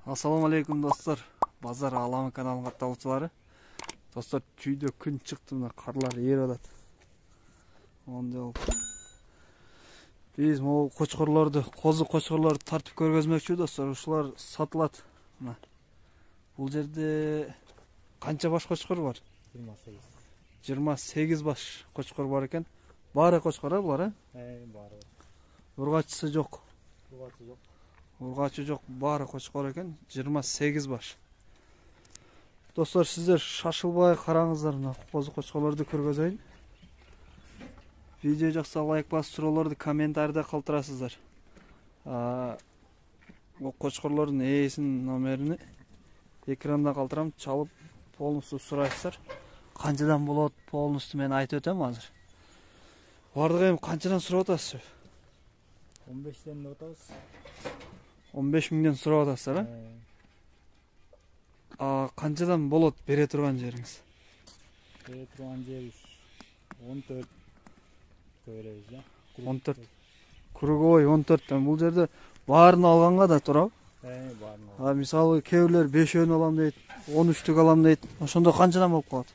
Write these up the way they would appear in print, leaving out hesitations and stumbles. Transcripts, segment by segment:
Ассаламу алейкум достор. Базар аламы каналының катталуучулары. Достор, түйдө күн чыкты, мына карлар ээріп атат. Онда биз могул кочкорлорду, козу кочкорлорду тартып көргөзмөкчү достор. Ушулар сатылат. Мына. Бул жерде канча баш кочкор бар? 28. 28 баш кочкор бар экен. Баары кочкор булар, Баары. Ургачысы жок. Ургачы жок. Ургачы жок, баары кочкор экен. 28 баш. Достор, сиздер шашылбай караңыздар, мына козу кочкорлорду көргөзөйүн. Видео жакса лайк басып, суроолорду комментарийде калтырасыздар. Бул кочкорлордун ээсинин номерини экранда калтырам, чалып полностью сурайсыздар. Канчадан болот, полностью мен айтып өтөм азыр. Бардыгы эми канчадан сурап атасыз? 15ден деп атабыз. 15 миңден сурап атасыздар, канчадан болот бере турган жериңиз? Бере турган жерибиз 14 беребиз, 14. Круговой 14. Бул жерде баарын алганга да турабы? Баарын. Мисалы кээ бирлер 5-өн алам дейт, 13түк алам дейт. Ошондо канчадан болуп калат?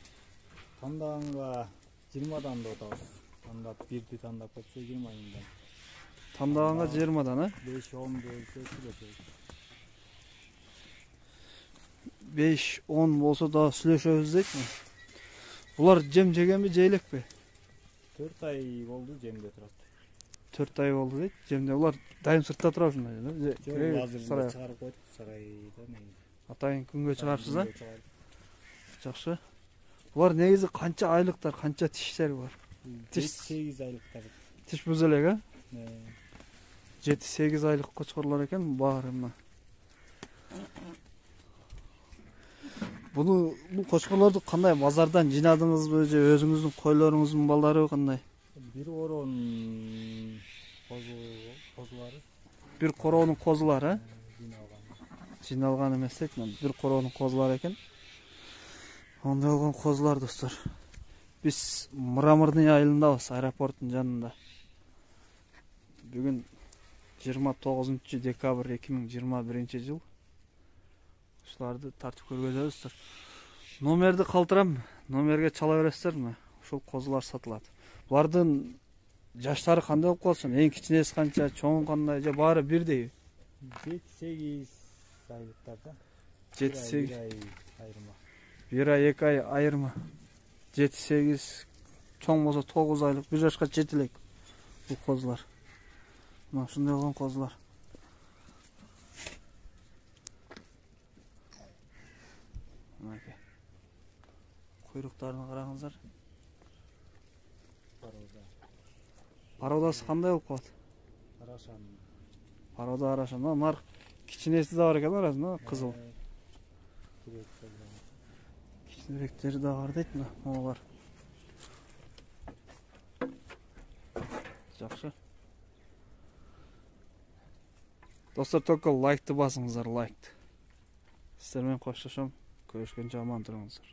Тандаганга 20дан деп атабыз. Тандап бирди тандап кетсе 20 миңден. Тандаганга 20дан, 5-10 болсо сүйлөшөбүз. 5-10 болсо да сүйлөшөбүз дейтми? Булар жем жегенби, же элекпи? 4 ай болду жемде турат. 4 ай болду дейт. Жемде булар дайым сыртта турат ушундай, Жок, азыр чыгарып койдук сарайда. Атайын күнгө чыгарыпсыз, Жакшы. Булар негизи канча айлыктар, канча тиштер бар? 8 айлыктар. Тиш буз элек, 7-8 айлык кочкорлор экен, баары мына. Бул кочкорлорду кандай базардан жинадыңызбы, же өзүңүздүн койлоруңуздун балдарыбы кандай? Бир ороонун козулары. Бир короонун козулары, Жиналган эмес дейт, бир короонун козулары экен. Ондай болгон козулар достор. Биз Мраморный айылындабыз, аэропорттун жанында. Бүгүн 29 декабрь 2021 жыл. Ушуларды тартып көргөзөбүз. Номерди калтырам, номерге чала бересиздер, мына. Ушул козулар сатылат. Булардын жаштары кандай болуп калсын? Эң кичинеси канча, чоңу кандай, же баары бирдейби? 7-8 айлыктарда. 7-8 айырма. 1 ай 2 ай айырма. 7-8 чоң болсо 9 айлык, 1 жашка жетилек бул козулар. Мына ушундай болгон козулар. Мынакей. Куйруктарына караңыздар. Пародасы кандай болуп калат? Арашан. Парода арашан. Нар кичинеси да бар экен, арасында кызыл. Кичинеректери да бар дейт, мына могулар. Жакшы. Достор, только лайкты басыңыздар, лайкты. Сиздер менен коштошом. Көрүшкөнчө аман туруңуздар.